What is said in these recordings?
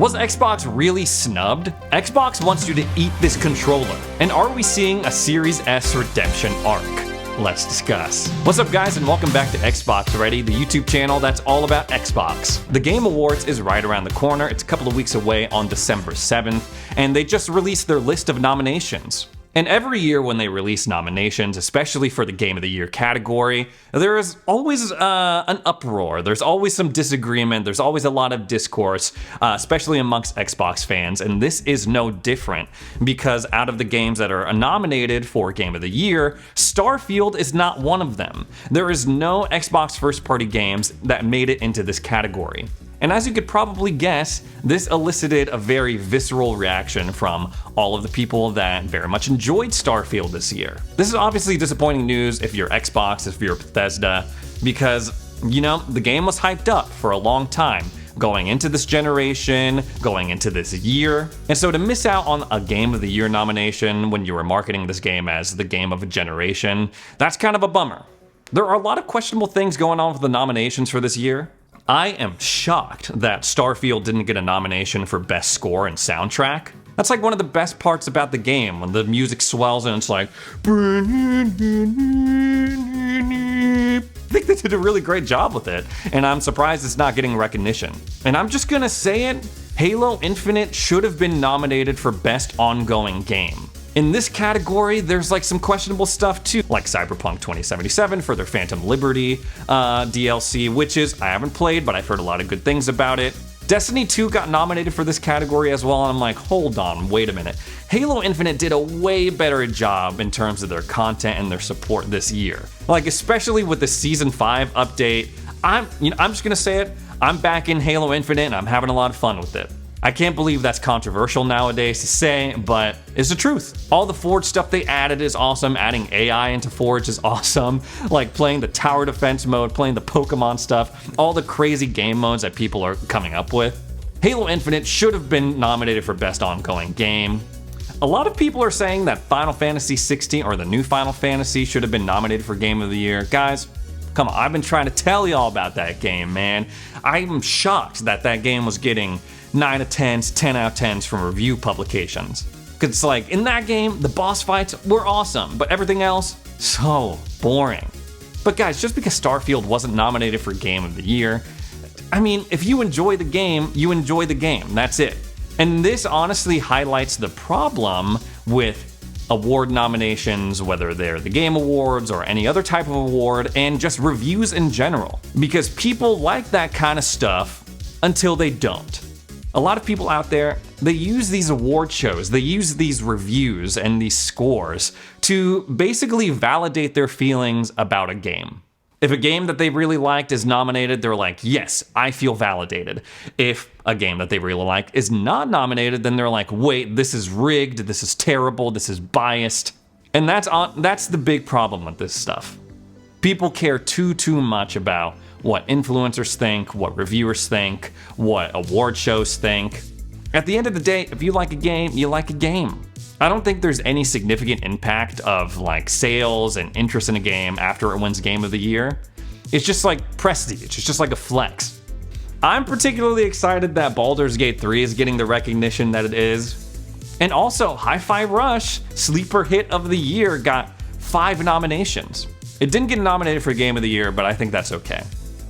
Was Xbox really snubbed? Xbox wants you to eat this controller. And are we seeing a Series S redemption arc? Let's discuss. What's up, guys, and welcome back to Xbox Ready, the YouTube channel that's all about Xbox. The Game Awards is right around the corner. It's a couple of weeks away on December 7th, and they just released their list of nominations. And every year when they release nominations, especially for the Game of the Year category, there is always an uproar. There's always some disagreement. There's always a lot of discourse, especially amongst Xbox fans. And this is no different because out of the games that are nominated for Game of the Year, Starfield is not one of them. There is no Xbox first-party games that made it into this category. And as you could probably guess, this elicited a very visceral reaction from all of the people that very much enjoyed Starfield this year. This is obviously disappointing news if you're Xbox, if you're Bethesda, because, you know, the game was hyped up for a long time, going into this generation, going into this year. And so to miss out on a Game of the Year nomination when you were marketing this game as the game of a generation, that's kind of a bummer. There are a lot of questionable things going on with the nominations for this year. I am shocked that Starfield didn't get a nomination for Best Score and Soundtrack. That's like one of the best parts about the game, when the music swells and it's like... I think they did a really great job with it, and I'm surprised it's not getting recognition. And I'm just gonna say it, Halo Infinite should have been nominated for Best Ongoing Game. In this category, there's like some questionable stuff too, like Cyberpunk 2077 for their Phantom Liberty DLC, which I haven't played, but I've heard a lot of good things about it. Destiny 2 got nominated for this category as well, and I'm like, hold on, wait a minute. Halo Infinite did a way better job in terms of their content and their support this year. Like, especially with the Season 5 update, I'm just gonna say it, I'm back in Halo Infinite and I'm having a lot of fun with it. I can't believe that's controversial nowadays to say, but it's the truth. All the Forge stuff they added is awesome. Adding AI into Forge is awesome. Like playing the tower defense mode, playing the Pokemon stuff, all the crazy game modes that people are coming up with. Halo Infinite should have been nominated for Best Ongoing Game. A lot of people are saying that Final Fantasy 16 or the new Final Fantasy should have been nominated for Game of the Year. Guys, come on, I've been trying to tell y'all about that game, man. I'm shocked that that game was getting 9 out of 10s, 10 out of 10s from review publications. Cause it's like, in that game, the boss fights were awesome, but everything else, so boring. But guys, just because Starfield wasn't nominated for Game of the Year, I mean, if you enjoy the game, you enjoy the game, that's it. And this honestly highlights the problem with award nominations, whether they're the Game Awards or any other type of award, and just reviews in general. Because people like that kind of stuff until they don't. A lot of people out there, they use these award shows, they use these reviews and these scores to basically validate their feelings about a game. If a game that they really liked is nominated, they're like, yes, I feel validated. If a game that they really like is not nominated, then they're like, wait, this is rigged, this is terrible, this is biased. And that's the big problem with this stuff. People care too much about what influencers think, what reviewers think, what award shows think. At the end of the day, if you like a game, you like a game. I don't think there's any significant impact of like sales and interest in a game after it wins Game of the Year. It's just like prestige, it's just like a flex. I'm particularly excited that Baldur's Gate 3 is getting the recognition that it is. And also, Hi-Fi Rush, Sleeper Hit of the Year, got 5 nominations. It didn't get nominated for Game of the Year, but I think that's okay.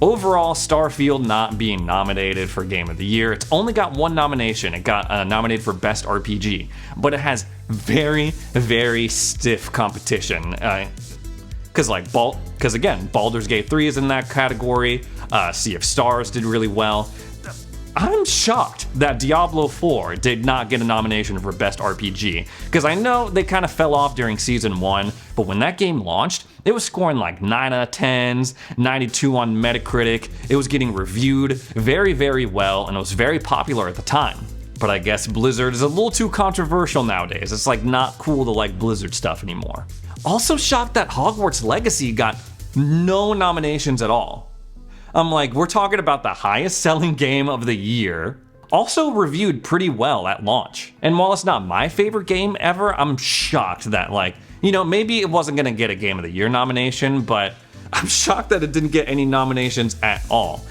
Overall, Starfield not being nominated for Game of the Year, it's only got 1 nomination. It got nominated for Best RPG, but it has very, very stiff competition. Because again, Baldur's Gate 3 is in that category. Sea of Stars did really well. I'm shocked that Diablo 4 did not get a nomination for Best RPG, because I know they kind of fell off during Season 1, but when that game launched, it was scoring like 9 out of 10s, 92 on Metacritic, it was getting reviewed very, very well, and it was very popular at the time. But I guess Blizzard is a little too controversial nowadays. It's like not cool to like Blizzard stuff anymore. Also shocked that Hogwarts Legacy got no nominations at all. I'm like, we're talking about the highest selling game of the year, also reviewed pretty well at launch. And while it's not my favorite game ever, I'm shocked that like, you know, maybe it wasn't gonna get a Game of the Year nomination, but I'm shocked that it didn't get any nominations at all.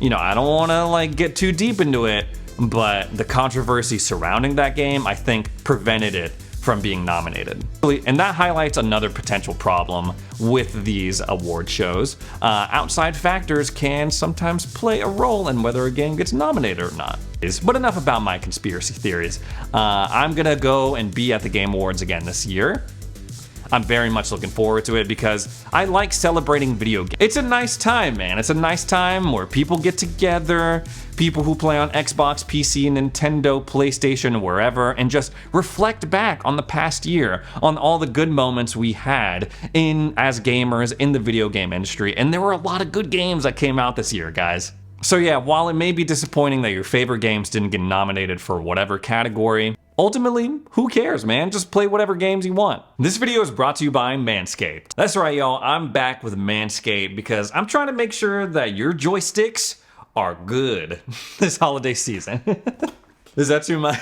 I don't want to like get too deep into it, but the controversy surrounding that game, I think, prevented it from being nominated. And that highlights another potential problem with these award shows. Outside factors can sometimes play a role in whether a game gets nominated or not. But enough about my conspiracy theories. I'm gonna go and be at the Game Awards again this year. I'm very much looking forward to it because I like celebrating video games. It's a nice time, man. It's a nice time where people get together, people who play on Xbox, PC, Nintendo, PlayStation, wherever, and just reflect back on the past year, on all the good moments we had as gamers in the video game industry. And there were a lot of good games that came out this year, guys. So yeah, while it may be disappointing that your favorite games didn't get nominated for whatever category, ultimately, who cares, man? Just play whatever games you want. This video is brought to you by Manscaped. That's right, y'all. I'm back with Manscaped because I'm trying to make sure that your joysticks are good this holiday season. Is that too much?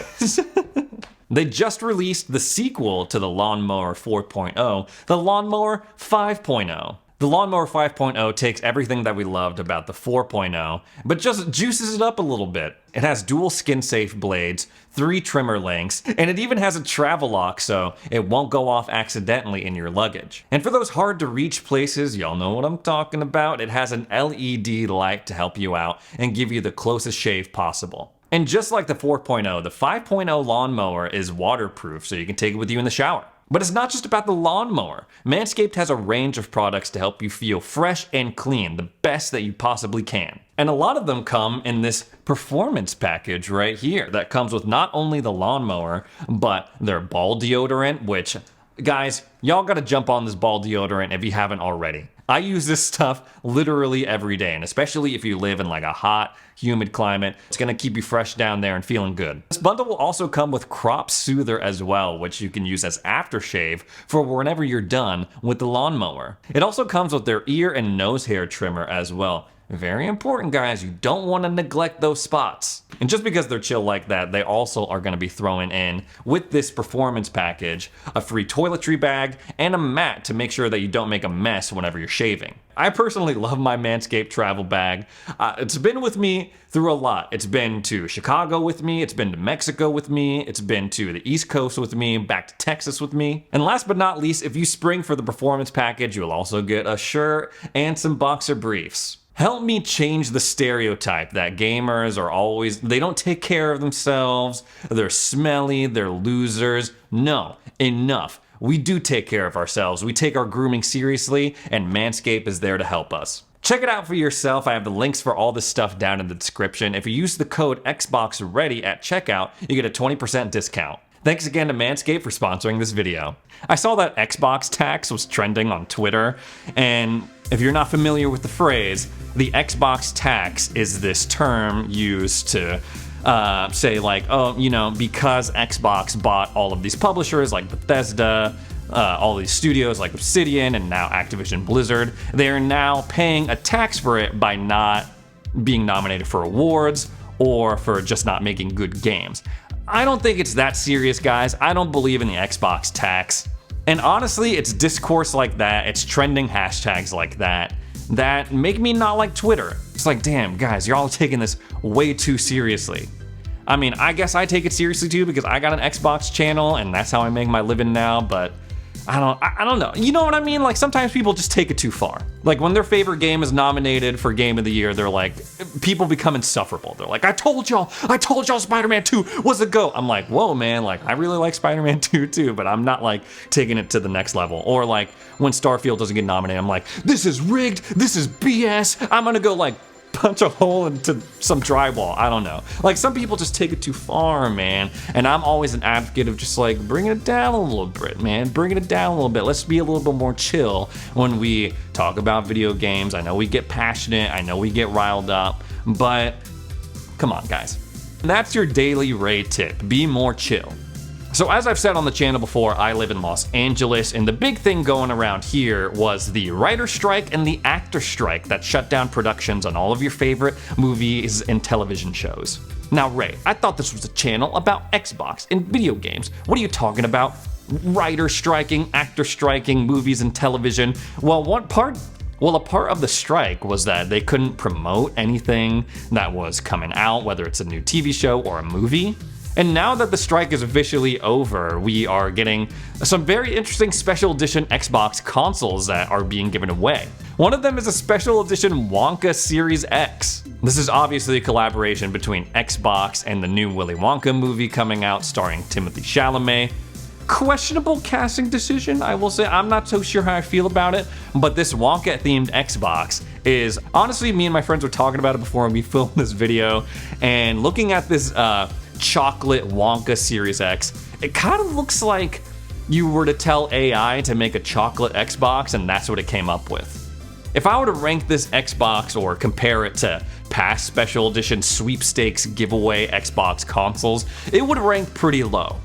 They just released the sequel to the Lawnmower 4.0, the Lawnmower 5.0. The Lawnmower 5.0 takes everything that we loved about the 4.0, but just juices it up a little bit. It has dual skin-safe blades, 3 trimmer lengths, and it even has a travel lock so it won't go off accidentally in your luggage. And for those hard-to-reach places, y'all know what I'm talking about, it has an LED light to help you out and give you the closest shave possible. And just like the 4.0, the 5.0 lawnmower is waterproof so you can take it with you in the shower. But it's not just about the lawnmower. Manscaped has a range of products to help you feel fresh and clean, the best that you possibly can. And a lot of them come in this performance package right here that comes with not only the lawnmower, but their ball deodorant, which, guys, y'all gotta jump on this ball deodorant if you haven't already. I use this stuff literally every day, and especially if you live in like a hot, humid climate, it's gonna keep you fresh down there and feeling good. This bundle will also come with Crop Soother as well, which you can use as aftershave for whenever you're done with the lawnmower. It also comes with their ear and nose hair trimmer as well. Very important, guys. You don't want to neglect those spots. And just because they're chill like that, they also are going to be throwing in, with this performance package, a free toiletry bag and a mat to make sure that you don't make a mess whenever you're shaving. I personally love my Manscaped travel bag. It's been with me through a lot. It's been to Chicago with me, it's been to Mexico with me, it's been to the East Coast with me, back to Texas with me. And last but not least, if you spring for the performance package, you'll also get a shirt and some boxer briefs. Help me change the stereotype that gamers are always, they don't take care of themselves, they're smelly, they're losers. No, enough. We do take care of ourselves. We take our grooming seriously, and Manscaped is there to help us. Check it out for yourself. I have the links for all this stuff down in the description. If you use the code XBOXREADY at checkout, you get a 20% discount. Thanks again to Manscaped for sponsoring this video. I saw that Xbox tax was trending on Twitter, and if you're not familiar with the phrase, the Xbox tax is this term used to say like, oh, because Xbox bought all of these publishers like Bethesda, all these studios like Obsidian and now Activision Blizzard, they are now paying a tax for it by not being nominated for awards or for just not making good games. I don't think it's that serious, guys. I don't believe in the Xbox tax. And honestly, it's discourse like that, it's trending hashtags like that make me not like Twitter. It's like, damn, guys, you're all taking this way too seriously. I mean, I guess I take it seriously too because I got an Xbox channel and that's how I make my living now, but I don't know. You know what I mean? Like sometimes people just take it too far. Like when their favorite game is nominated for Game of the Year, they're like, people become insufferable. They're like, I told y'all Spider-Man 2 was a go. I'm like, whoa, man, like I really like Spider-Man 2 too, but I'm not like taking it to the next level. Or like when Starfield doesn't get nominated, I'm like, this is rigged, this is BS. I'm gonna go like punch a hole into some drywall. I don't know. Like some people just take it too far, man. And I'm always an advocate of just like bringing it down a little bit, man. Bringing it down a little bit. Let's be a little bit more chill when we talk about video games. I know we get passionate. I know we get riled up, but come on, guys. And that's your daily Ray tip. Be more chill. So as I've said on the channel before, I live in Los Angeles, and the big thing going around here was the writer's strike and the actor strike that shut down productions on all of your favorite movies and television shows. Now, Ray, I thought this was a channel about Xbox and video games. What are you talking about? Writer striking, actor striking, movies and television. Well, what part Well, a part of the strike was that they couldn't promote anything that was coming out, whether it's a new TV show or a movie. And now that the strike is officially over, we are getting some very interesting special edition Xbox consoles that are being given away. One of them is a special edition Wonka Series X. This is obviously a collaboration between Xbox and the new Willy Wonka movie coming out starring Timothée Chalamet. Questionable casting decision, I will say. I'm not so sure how I feel about it, but this Wonka themed Xbox is, honestly, me and my friends were talking about it before we filmed this video, and looking at this chocolate Wonka Series X, it kind of looks like you were to tell AI to make a chocolate Xbox and that's what it came up with. If I were to rank this Xbox or compare it to past special edition sweepstakes giveaway Xbox consoles, it would rank pretty low.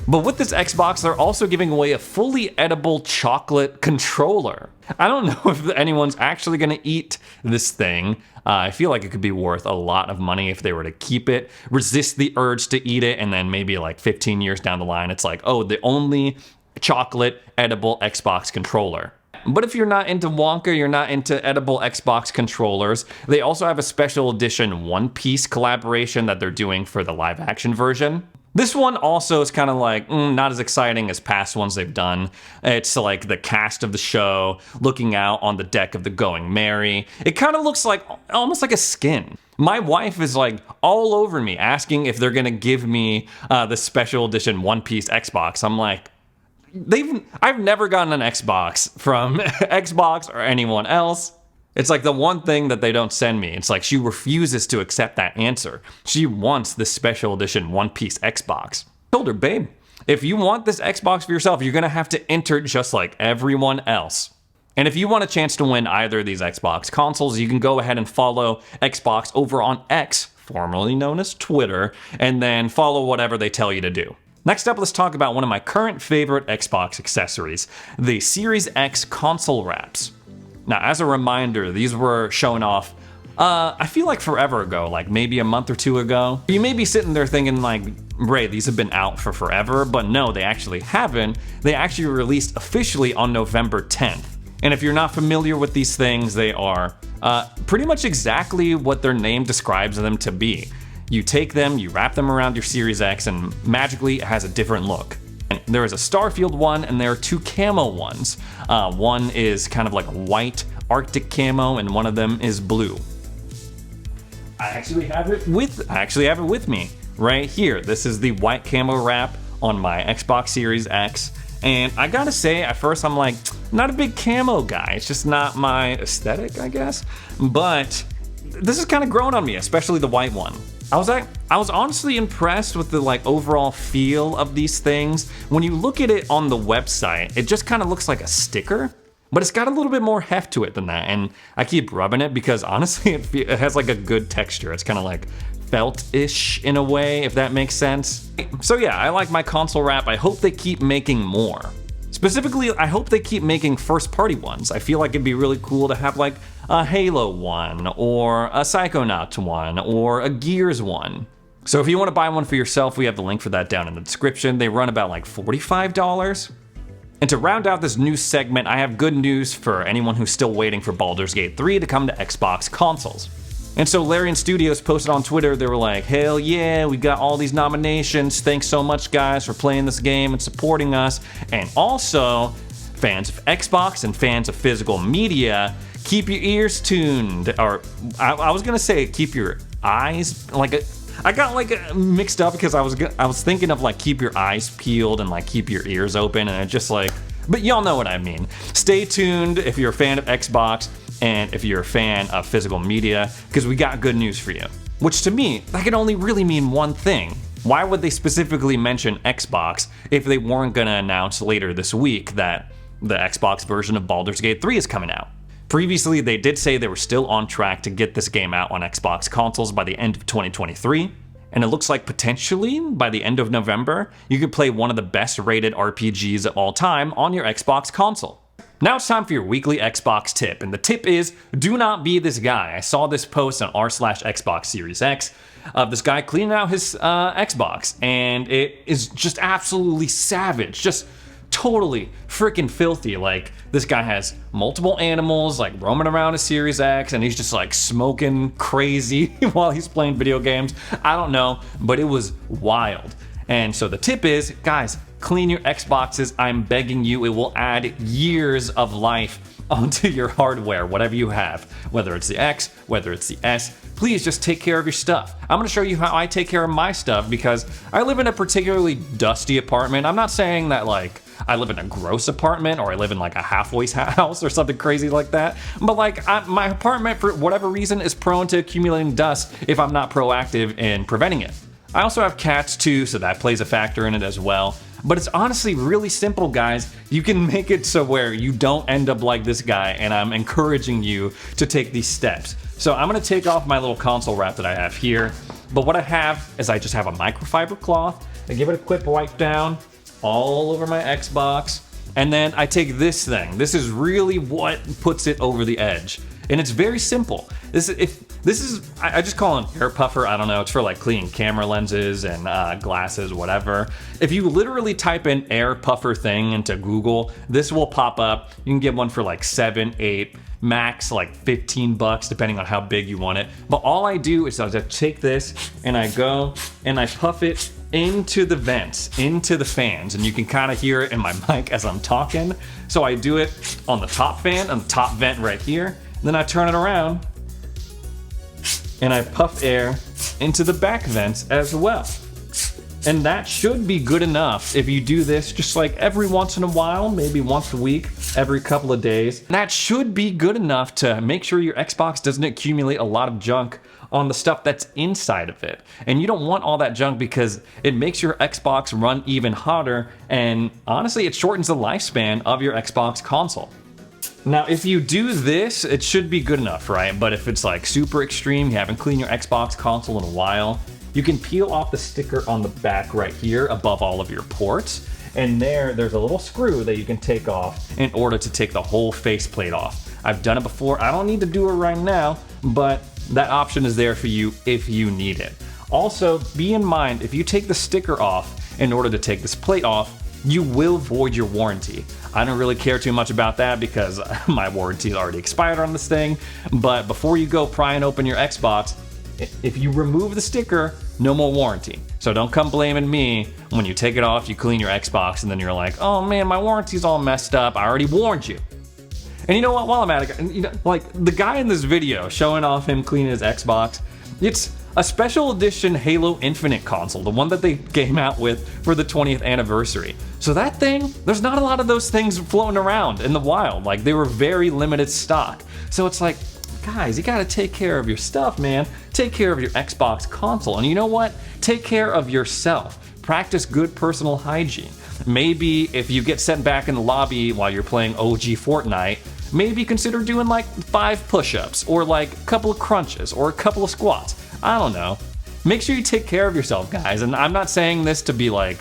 But with this Xbox, they're also giving away a fully edible chocolate controller. I don't know if anyone's actually gonna eat this thing. I feel like it could be worth a lot of money if they were to keep it, resist the urge to eat it, and then maybe like 15 years down the line, it's like, oh, the only chocolate edible Xbox controller. But if you're not into Wonka, you're not into edible Xbox controllers, they also have a special edition One Piece collaboration that they're doing for the live action version. This one also is kind of like, not as exciting as past ones they've done. It's like the cast of the show looking out on the deck of the Going Merry. It kind of looks like, almost like a skin. My wife is like all over me asking if they're gonna give me the special edition One Piece Xbox. I'm like, I've never gotten an Xbox from Xbox or anyone else. It's like the one thing that they don't send me. It's like she refuses to accept that answer. She wants this special edition One Piece Xbox. I told her, babe, if you want this Xbox for yourself, you're gonna have to enter just like everyone else. And if you want a chance to win either of these Xbox consoles, you can go ahead and follow Xbox over on X, formerly known as Twitter, and then follow whatever they tell you to do. Next up, let's talk about one of my current favorite Xbox accessories, the Series X console wraps. Now, as a reminder, these were shown off, I feel like forever ago, like maybe a month or two ago. You may be sitting there thinking like, Ray, these have been out for forever, but no, they actually haven't. They actually released officially on November 10th. And if you're not familiar with these things, they are pretty much exactly what their name describes them to be. You take them, you wrap them around your Series X, and magically it has a different look. There is a Starfield one, and there are two camo ones. One is kind of like a white Arctic camo, and one of them is blue. I actually have it with me right here. This is the white camo wrap on my Xbox Series X. And I gotta say, at first I'm like, not a big camo guy. It's just not my aesthetic, I guess. But this has kind of grown on me, especially the white one. I was honestly impressed with the like overall feel of these things. When you look at it on the website, it just kind of looks like a sticker, but it's got a little bit more heft to it than that. And I keep rubbing it because honestly, it has like a good texture. It's kind of like felt-ish in a way, if that makes sense. So yeah, I like my console wrap. I hope they keep making more. Specifically, I hope they keep making first-party ones. I feel like it'd be really cool to have like a Halo one, or a Psychonauts one, or a Gears one. So if you want to buy one for yourself, we have the link for that down in the description. They run about like $45. And to round out this news segment, I have good news for anyone who's still waiting for Baldur's Gate 3 to come to Xbox consoles. And so Larian Studios posted on Twitter, they were like, hell yeah, we got all these nominations. Thanks so much, guys, for playing this game and supporting us. And also, fans of Xbox and fans of physical media, keep your ears tuned. Or I was gonna say keep your eyes, I got mixed up because I was thinking of like keep your eyes peeled and like keep your ears open, and it just like, but y'all know what I mean. Stay tuned if you're a fan of Xbox and if you're a fan of physical media, because we got good news for you. Which to me, that can only really mean one thing. Why would they specifically mention Xbox if they weren't gonna announce later this week that the Xbox version of Baldur's Gate 3 is coming out? Previously, they did say they were still on track to get this game out on Xbox consoles by the end of 2023, and it looks like potentially by the end of November, you could play one of the best rated RPGs of all time on your Xbox console. Now it's time for your weekly Xbox tip, and the tip is, do not be this guy. I saw this post on r/Xbox Series X of this guy cleaning out his Xbox, and it is just absolutely savage. Just totally freaking filthy. Like, this guy has multiple animals like roaming around a Series X, and he's just like smoking crazy while he's playing video games. I don't know, but it was wild. And so the tip is, guys, clean your Xboxes. I'm begging you. It will add years of life onto your hardware, whatever you have, whether it's the X, whether it's the S. Please just take care of your stuff. I'm gonna show you how I take care of my stuff because I live in a particularly dusty apartment. I'm not saying that like I live in a gross apartment or I live in like a halfway house or something crazy like that, but like my apartment, for whatever reason, is prone to accumulating dust if I'm not proactive in preventing it. I also have cats too, so that plays a factor in it as well. But it's honestly really simple, guys. You can make it so where you don't end up like this guy, and I'm encouraging you to take these steps. So I'm gonna take off my little console wrap that I have here, but what I have is I just have a microfiber cloth. I give it a quick wipe down all over my Xbox, and then I take this thing. This is really what puts it over the edge. And it's very simple. I just call it an air puffer. I don't know. It's for like cleaning camera lenses and glasses, whatever. If you literally type in air puffer thing into Google, this will pop up. You can get one for like 7, 8, max like $15, depending on how big you want it. But all I do is I just take this and I go and I puff it into the vents, into the fans, and you can kind of hear it in my mic as I'm talking. So I do it on the top fan, on the top vent right here. Then I turn it around and I puff air into the back vents as well. And that should be good enough if you do this just like every once in a while, maybe once a week, every couple of days. That should be good enough to make sure your Xbox doesn't accumulate a lot of junk on the stuff that's inside of it. And you don't want all that junk because it makes your Xbox run even hotter, and honestly, it shortens the lifespan of your Xbox console. Now, if you do this, it should be good enough, right? But if it's like super extreme, you haven't cleaned your Xbox console in a while, you can peel off the sticker on the back right here above all of your ports. And there's a little screw that you can take off in order to take the whole faceplate off. I've done it before. I don't need to do it right now, but that option is there for you if you need it. Also, be in mind, if you take the sticker off in order to take this plate off, you will void your warranty. I don't really care too much about that because my warranty is already expired on this thing. But before you go pry and open your Xbox, if you remove the sticker, no more warranty. So don't come blaming me when you take it off, you clean your Xbox, and then you're like, oh man, my warranty's all messed up. I already warned you. And you know what, while I'm at it, like the guy in this video showing off him cleaning his Xbox, it's a special edition Halo Infinite console, the one that they came out with for the 20th anniversary. So that thing, there's not a lot of those things floating around in the wild. Like, they were very limited stock. So it's like, guys, you gotta take care of your stuff, man. Take care of your Xbox console. And you know what? Take care of yourself. Practice good personal hygiene. Maybe if you get sent back in the lobby while you're playing OG Fortnite, maybe consider doing like 5 push-ups or like a couple of crunches or a couple of squats. I don't know. Make sure you take care of yourself, guys. And I'm not saying this to be like,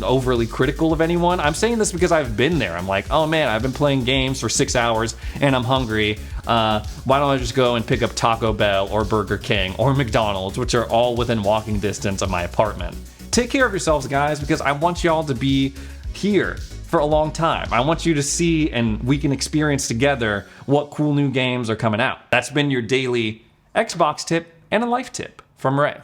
overly critical of anyone. I'm saying this because I've been there. I'm like, oh man, I've been playing games for 6 hours and I'm hungry. Why don't I just go and pick up Taco Bell or Burger King or McDonald's, which are all within walking distance of my apartment. Take care of yourselves, guys, because I want y'all to be here for a long time. I want you to see and we can experience together what cool new games are coming out. That's been your daily Xbox tip and a life tip from Ray.